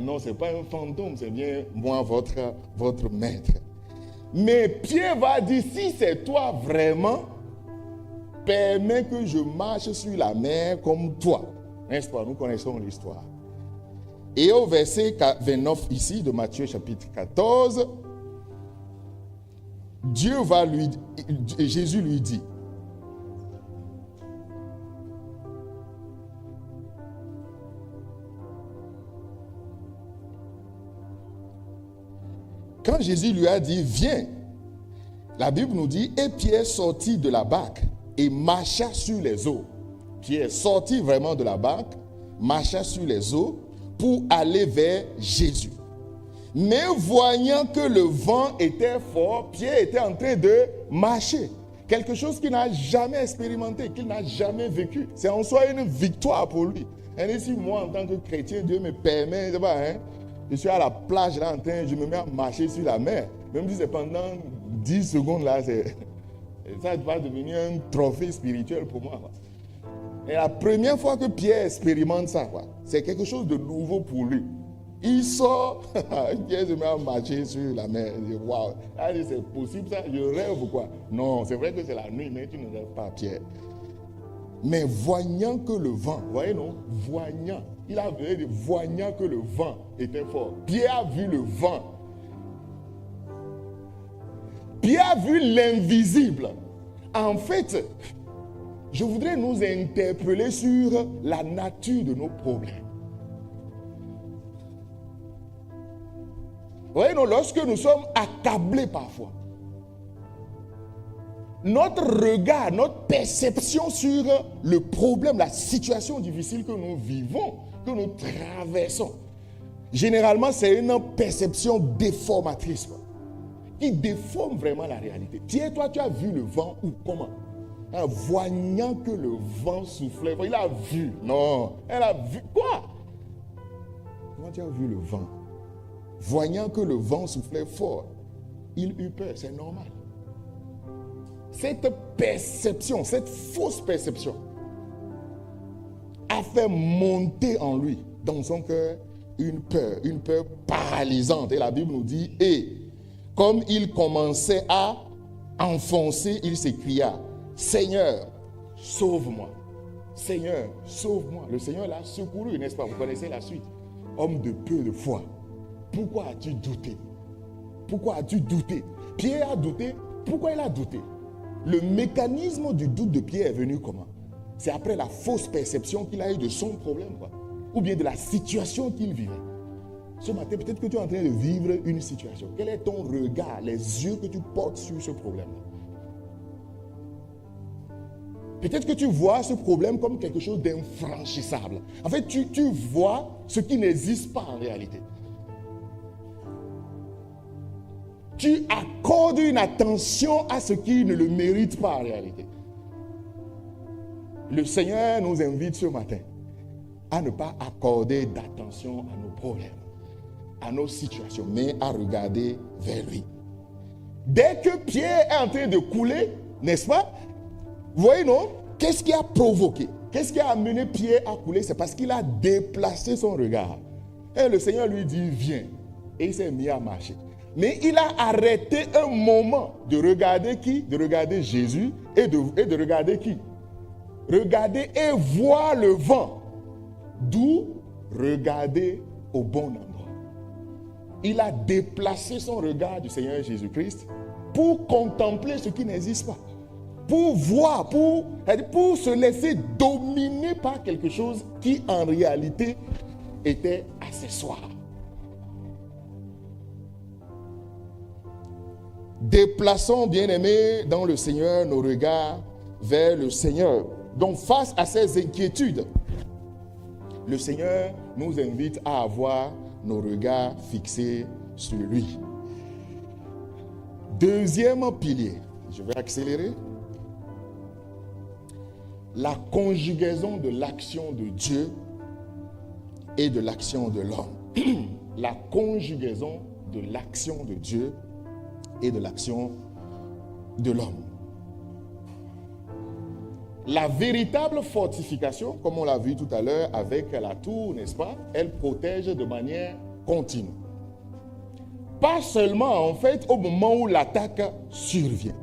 Non, ce n'est pas un fantôme, c'est bien moi, votre maître. Mais Pierre va dire, si c'est toi vraiment, permets que je marche sur la mer comme toi. N'est-ce pas? Nous connaissons l'histoire. Et au verset 29 ici de Matthieu chapitre 14, Jésus lui dit, quand Jésus lui a dit, viens, la Bible nous dit, et Pierre sortit de la barque et marcha sur les eaux. Pierre sortit vraiment de la barque, marcha sur les eaux pour aller vers Jésus. Mais voyant que le vent était fort, Pierre était en train de marcher. Quelque chose qu'il n'a jamais expérimenté, qu'il n'a jamais vécu. C'est en soi une victoire pour lui. Et si moi, en tant que chrétien, Dieu me permet, je suis à la plage là, je me mets à marcher sur la mer. Même si c'est pendant 10 secondes là, ça va devenir un trophée spirituel pour moi. Et la première fois que Pierre expérimente ça, c'est quelque chose de nouveau pour lui. Il sort, Pierre se met à marcher sur la mer. Il dit, waouh, c'est possible ça, je rêve ou quoi? Non, c'est vrai que c'est la nuit, mais tu ne rêves pas, Pierre. Mais voyant que le vent, voyez non, voyant, il a vu, voyant que le vent était fort. Pierre a vu le vent. Pierre a vu l'invisible. En fait, je voudrais nous interpeller sur la nature de nos problèmes. Voyez, non, lorsque nous sommes accablés parfois, notre regard, notre perception sur le problème, la situation difficile que nous vivons, que nous traversons, généralement, c'est une perception déformatrice qui déforme vraiment la réalité. Tiens, toi, tu as vu le vent ou comment? Voyant que le vent soufflait, il a vu. Non, elle a vu. Quoi? Comment tu as vu le vent? Voyant que le vent soufflait fort, il eut peur, c'est normal. Cette perception, cette fausse perception, a fait monter en lui, dans son cœur, une peur paralysante. Et la Bible nous dit, et comme il commençait à enfoncer, il s'écria, Seigneur, sauve-moi. Seigneur, sauve-moi. Le Seigneur l'a secouru, n'est-ce pas? Vous connaissez la suite. Homme de peu de foi. Pourquoi as-tu douté? Pourquoi as-tu douté? Pierre a douté. Pourquoi il a douté? Le mécanisme du doute de Pierre est venu comment? C'est après la fausse perception qu'il a eu de son problème, ou bien de la situation qu'il vivait. Ce matin, peut-être que tu es en train de vivre une situation. Quel est ton regard, les yeux que tu portes sur ce problème-là? Peut-être que tu vois ce problème comme quelque chose d'infranchissable. En fait, tu vois ce qui n'existe pas en réalité. Tu accordes une attention à ce qui ne le mérite pas en réalité. Le Seigneur nous invite ce matin à ne pas accorder d'attention à nos problèmes, à nos situations, mais à regarder vers lui. Dès que Pierre est en train de couler, n'est-ce pas? Vous voyez, non? Qu'est-ce qui a provoqué? Qu'est-ce qui a amené Pierre à couler? C'est parce qu'il a déplacé son regard. Et le Seigneur lui dit, viens. Et il s'est mis à marcher. Mais il a arrêté un moment de regarder qui? De regarder Jésus et de regarder qui? Regarder et voir le vent. D'où regarder au bon endroit. Il a déplacé son regard du Seigneur Jésus-Christ pour contempler ce qui n'existe pas. Pour voir, pour se laisser dominer par quelque chose qui en réalité était accessoire. Déplaçons, bien-aimés, dans le Seigneur nos regards vers le Seigneur. Donc, face à ces inquiétudes, le Seigneur nous invite à avoir nos regards fixés sur lui. Deuxième pilier, je vais accélérer. La conjugaison de l'action de Dieu et de l'action de l'homme. La conjugaison de l'action de Dieu et de l'action de l'homme. La véritable fortification, comme on l'a vu tout à l'heure avec la tour, n'est-ce pas? Elle protège de manière continue. Pas seulement en fait au moment où l'attaque survient,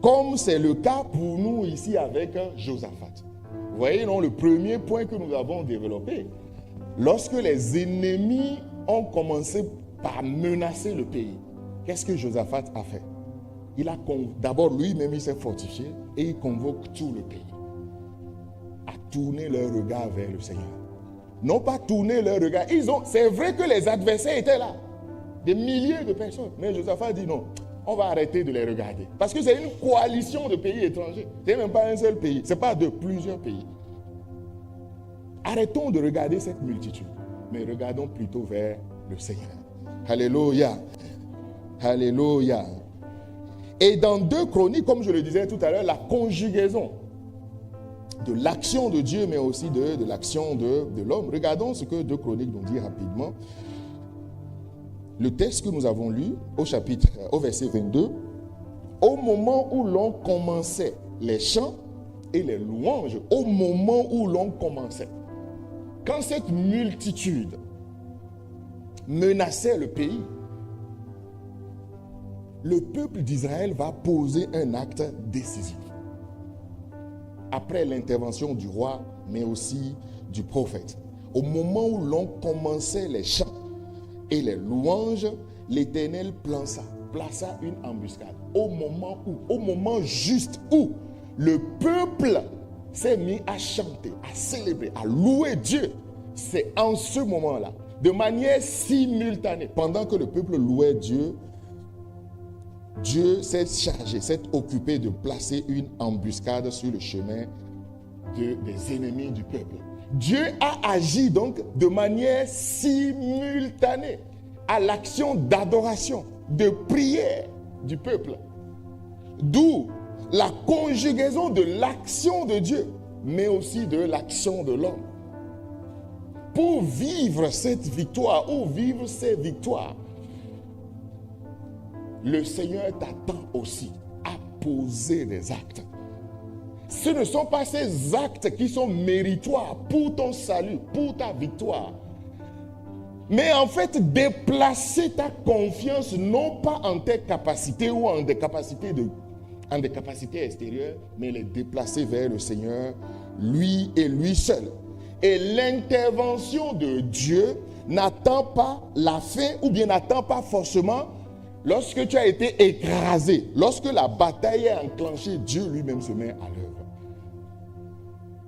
comme c'est le cas pour nous ici avec Josaphat. Vous voyez, non, le premier point que nous avons développé, lorsque les ennemis ont commencé par menacer le pays, qu'est-ce que Josaphat a fait? D'abord lui-même il s'est fortifié et il convoque tout le pays à tourner leur regard vers le Seigneur. Non pas tourner leur regard. C'est vrai que les adversaires étaient là, des milliers de personnes. Mais Josaphat dit non, on va arrêter de les regarder. Parce que c'est une coalition de pays étrangers. Ce n'est même pas un seul pays, ce n'est pas de plusieurs pays. Arrêtons de regarder cette multitude, mais regardons plutôt vers le Seigneur. Alléluia. Alléluia. Et dans 2 Chroniques, comme je le disais tout à l'heure, la conjugaison de l'action de Dieu, mais aussi de l'action de l'homme. Regardons ce que 2 Chroniques nous dit rapidement. Le texte que nous avons lu au verset 22, au moment où l'on commençait les chants et les louanges, au moment où l'on commençait, quand cette multitude menaçait le pays, le peuple d'Israël va poser un acte décisif. Après l'intervention du roi, mais aussi du prophète. Au moment où l'on commençait les chants et les louanges, l'Éternel plaça une embuscade. Au moment juste où le peuple s'est mis à chanter, à célébrer, à louer Dieu, c'est en ce moment-là, de manière simultanée, pendant que le peuple louait Dieu, Dieu s'est chargé, s'est occupé de placer une embuscade sur le chemin des ennemis du peuple. Dieu a agi donc de manière simultanée à l'action d'adoration, de prière du peuple. D'où la conjugaison de l'action de Dieu, mais aussi de l'action de l'homme. Pour vivre cette victoire ou vivre ces victoires, le Seigneur t'attend aussi à poser des actes. Ce ne sont pas ces actes qui sont méritoires pour ton salut, pour ta victoire. Mais en fait, déplacer ta confiance non pas en tes capacités ou en des capacités extérieures, mais les déplacer vers le Seigneur, lui et lui seul. Et l'intervention de Dieu n'attend pas la fin ou bien n'attend pas forcément lorsque tu as été écrasé, lorsque la bataille est enclenchée, Dieu lui-même se met à l'œuvre.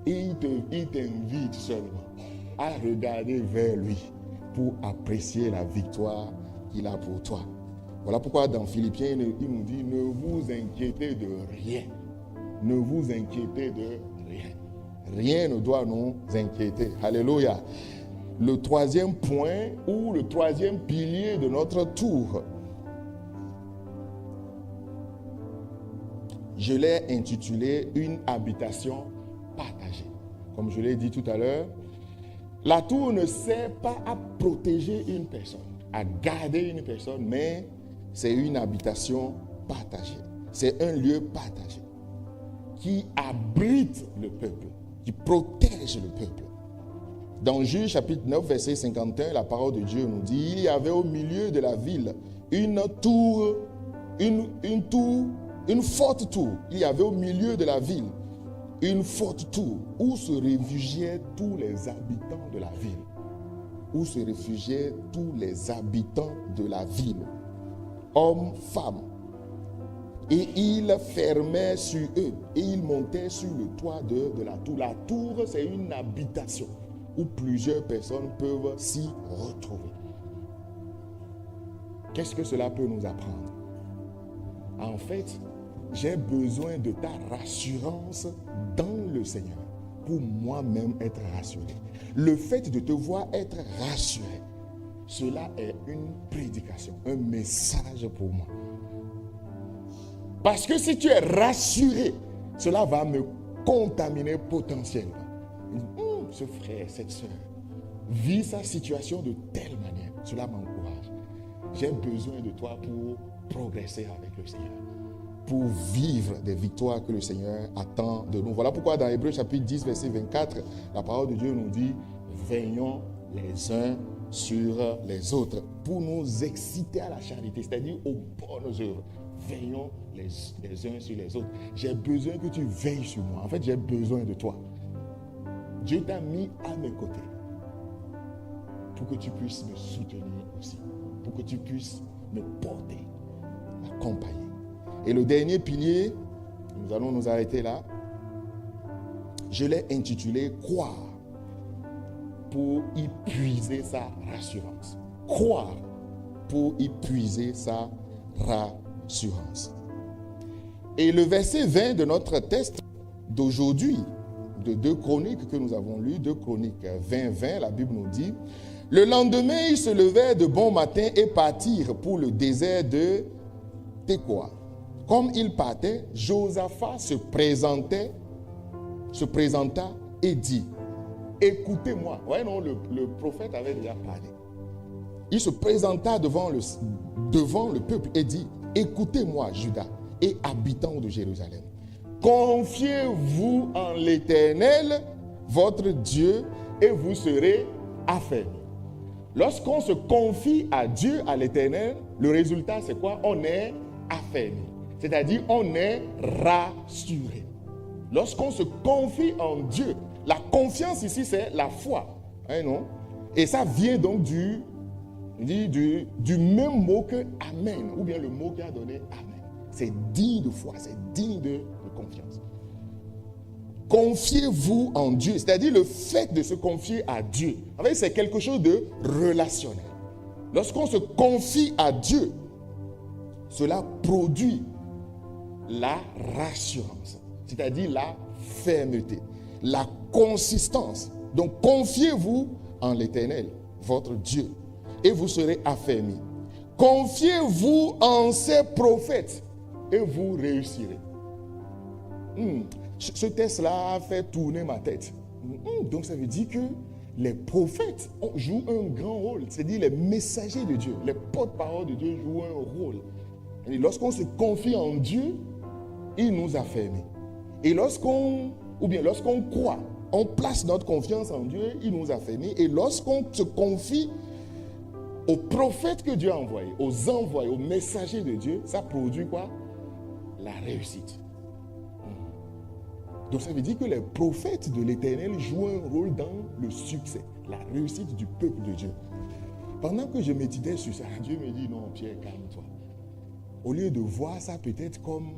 Et il t'invite seulement à regarder vers lui pour apprécier la victoire qu'il a pour toi. Voilà pourquoi dans Philippiens, il nous dit, ne vous inquiétez de rien. Ne vous inquiétez de rien. Rien ne doit nous inquiéter. Alléluia. Le troisième point ou le troisième pilier de notre tour, je l'ai intitulé « Une habitation partagée ». Comme je l'ai dit tout à l'heure, la tour ne sert pas à protéger une personne, à garder une personne, mais c'est une habitation partagée. C'est un lieu partagé qui abrite le peuple, qui protège le peuple. Dans Juge chapitre 9, verset 51, la parole de Dieu nous dit, il y avait au milieu de la ville une forte tour. Il y avait au milieu de la ville une forte tour où se réfugiaient tous les habitants de la ville. Où se réfugiaient tous les habitants de la ville. Hommes, femmes. Et il fermait sur eux. Et il montait sur le toit de la tour. La tour, c'est une habitation où plusieurs personnes peuvent s'y retrouver. Qu'est-ce que cela peut nous apprendre? En fait, j'ai besoin de ta rassurance dans le Seigneur pour moi-même être rassuré. Le fait de te voir être rassuré, cela est une prédication, un message pour moi. Parce que si tu es rassuré, cela va me contaminer potentiellement. Ce frère, cette soeur vit sa situation de telle manière, cela m'encourage. J'ai besoin de toi pour progresser avec le Seigneur, pour vivre des victoires que le Seigneur attend de nous. Voilà pourquoi dans Hébreux chapitre 10, verset 24, la parole de Dieu nous dit, veillons les uns sur les autres, pour nous exciter à la charité, c'est-à-dire aux bonnes œuvres. Veillons les uns sur les autres. J'ai besoin que tu veilles sur moi. En fait, j'ai besoin de toi. Dieu t'a mis à mes côtés pour que tu puisses me soutenir aussi, pour que tu puisses me porter, m'accompagner. Et le dernier pilier, nous allons nous arrêter là, je l'ai intitulé « Croire » pour y puiser sa rassurance. Croire pour y puiser sa rassurance. Et le verset 20 de notre texte d'aujourd'hui, de 2 Chroniques que nous avons lu, 2 Chroniques 20, la Bible nous dit: le lendemain, ils se levèrent de bon matin et partirent pour le désert de Tekoa. Comme ils partaient, Josaphat se présenta et dit: écoutez-moi. Ouais, non, le prophète avait déjà parlé. Il se présenta devant le peuple et dit: écoutez-moi, Juda et habitants de Jérusalem. Confiez-vous en l'Éternel, votre Dieu, et vous serez affermis. Lorsqu'on se confie à Dieu, à l'Éternel, le résultat c'est quoi? On est affermi. C'est-à-dire on est rassuré. Lorsqu'on se confie en Dieu, la confiance ici c'est la foi. Hein, non? Et ça vient donc du même mot que Amen, ou bien le mot qui a donné Amen. C'est digne de foi, c'est digne de confiance. Confiez-vous en Dieu, c'est-à-dire le fait de se confier à Dieu. En fait, c'est quelque chose de relationnel. Lorsqu'on se confie à Dieu, cela produit la rassurance, c'est-à-dire la fermeté, la consistance. Donc, confiez-vous en l'Éternel, votre Dieu, et vous serez affermis. Confiez-vous en ses prophètes, et vous réussirez. Ce test-là a fait tourner ma tête. Donc ça veut dire que les prophètes jouent un grand rôle. C'est-à-dire les messagers de Dieu, les porte-paroles de Dieu jouent un rôle. Et lorsqu'on se confie en Dieu, il nous affermit. Et lorsqu'on croit, on place notre confiance en Dieu, il nous affermit. Et lorsqu'on se confie aux prophètes que Dieu a envoyés, aux envoyés, aux messagers de Dieu, ça produit quoi? La réussite. Donc ça veut dire que les prophètes de l'Éternel jouent un rôle dans le succès, la réussite du peuple de Dieu. Pendant que je méditais sur ça, Dieu me dit: non, Pierre, calme-toi. Au lieu de voir ça peut-être comme,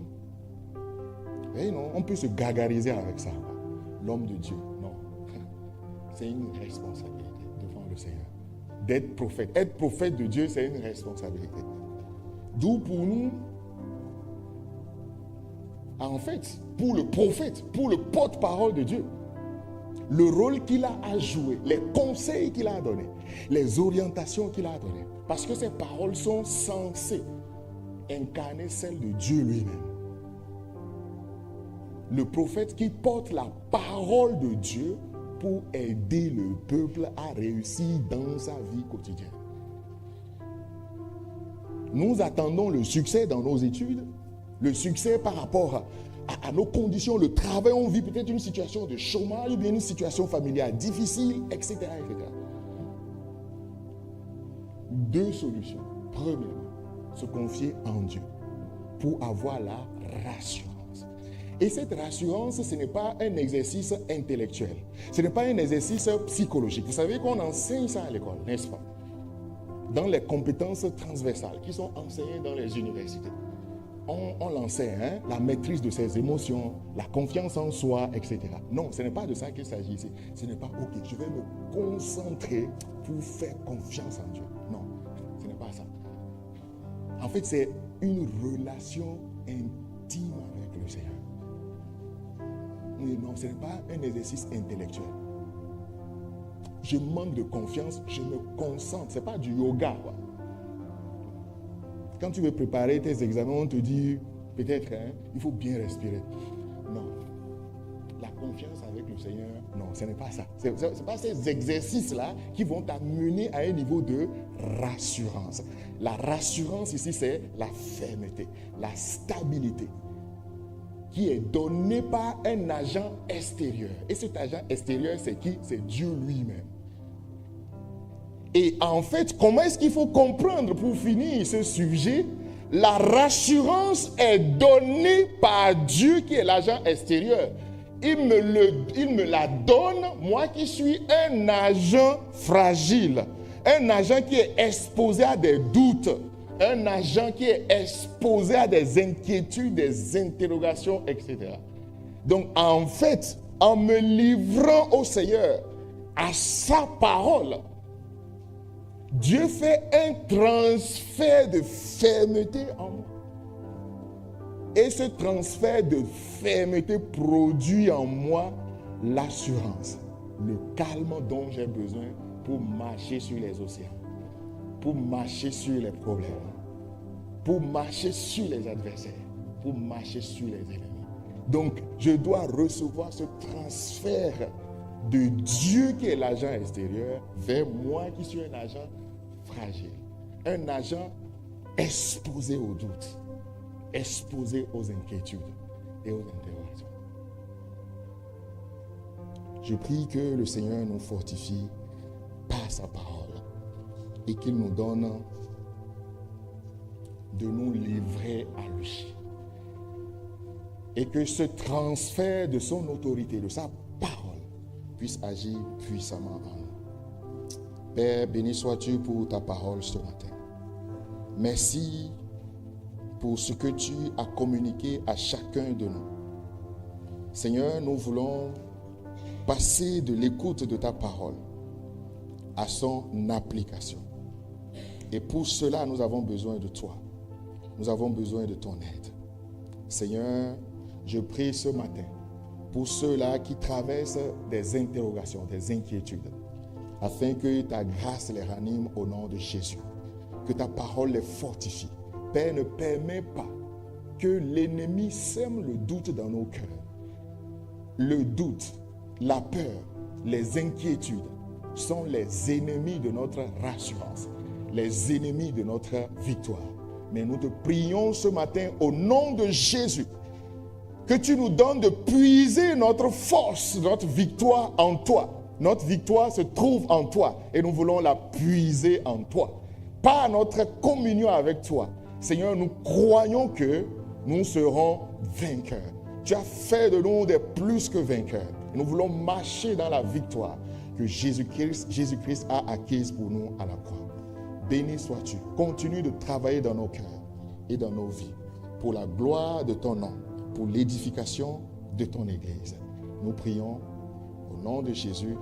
non, on peut se gargariser avec ça. L'homme de Dieu, non. C'est une responsabilité devant le Seigneur. D'être prophète. Être prophète de Dieu, c'est une responsabilité. D'où pour nous, en fait, pour le prophète, pour le porte-parole de Dieu, le rôle qu'il a à jouer, les conseils qu'il a donnés, les orientations qu'il a données. Parce que ces paroles sont censées incarner celles de Dieu lui-même. Le prophète qui porte la parole de Dieu pour aider le peuple à réussir dans sa vie quotidienne. Nous attendons le succès dans nos études, le succès par rapport à nos conditions, le travail, on vit peut-être une situation de chômage ou bien une situation familiale difficile, etc., etc. 2 solutions. Premièrement, se confier en Dieu pour avoir la rassurance. Et cette rassurance, ce n'est pas un exercice intellectuel. Ce n'est pas un exercice psychologique. Vous savez qu'on enseigne ça à l'école, n'est-ce pas? Dans les compétences transversales qui sont enseignées dans les universités. On l'enseigne, la maîtrise de ses émotions, la confiance en soi, etc. Non, ce n'est pas de ça qu'il s'agit ici. Ce n'est pas, ok, je vais me concentrer pour faire confiance en Dieu. Non, ce n'est pas ça. En fait, c'est une relation intime avec le Seigneur. Non, ce n'est pas un exercice intellectuel. Je manque de confiance, je me concentre. Ce n'est pas du yoga, quoi. Quand tu veux préparer tes examens, on te dit peut-être il faut bien respirer. Non. La confiance avec le Seigneur, non, ce n'est pas ça. Ce n'est pas ces exercices-là qui vont t'amener à un niveau de rassurance. La rassurance ici, c'est la fermeté, la stabilité qui est donnée par un agent extérieur. Et cet agent extérieur, c'est qui? C'est Dieu lui-même. Et en fait, comment est-ce qu'il faut comprendre pour finir ce sujet? La rassurance est donnée par Dieu qui est l'agent extérieur. Il me la donne, moi qui suis un agent fragile, un agent qui est exposé à des doutes, un agent qui est exposé à des inquiétudes, des interrogations, etc. Donc en fait, en me livrant au Seigneur, à sa parole, Dieu fait un transfert de fermeté en moi. Et ce transfert de fermeté produit en moi l'assurance, le calme dont j'ai besoin pour marcher sur les océans, pour marcher sur les problèmes, pour marcher sur les adversaires, pour marcher sur les ennemis. Donc, je dois recevoir ce transfert de Dieu qui est l'agent extérieur vers moi qui suis un agent fragile, un agent exposé aux doutes, exposé aux inquiétudes et aux interrogations. Je prie que le Seigneur nous fortifie par sa parole et qu'il nous donne de nous livrer à lui. Et que ce transfert de son autorité, de sa parole, puisse agir puissamment en nous. Père, béni sois-tu pour ta parole ce matin. Merci pour ce que tu as communiqué à chacun de nous. Seigneur, nous voulons passer de l'écoute de ta parole à son application. Et pour cela, nous avons besoin de toi. Nous avons besoin de ton aide. Seigneur, je prie ce matin pour ceux-là qui traversent des interrogations, des inquiétudes, afin que ta grâce les ranime au nom de Jésus, que ta parole les fortifie. Père, ne permets pas que l'ennemi sème le doute dans nos cœurs. Le doute, la peur, les inquiétudes sont les ennemis de notre rassurance, les ennemis de notre victoire. Mais nous te prions ce matin au nom de Jésus, que tu nous donnes de puiser notre force, notre victoire en toi. Notre victoire se trouve en toi et nous voulons la puiser en toi. Par notre communion avec toi, Seigneur, nous croyons que nous serons vainqueurs. Tu as fait de nous des plus que vainqueurs. Et nous voulons marcher dans la victoire que Jésus-Christ a acquise pour nous à la croix. Béni sois-tu. Continue de travailler dans nos cœurs et dans nos vies pour la gloire de ton nom, pour l'édification de ton Église. Nous prions au nom de Jésus.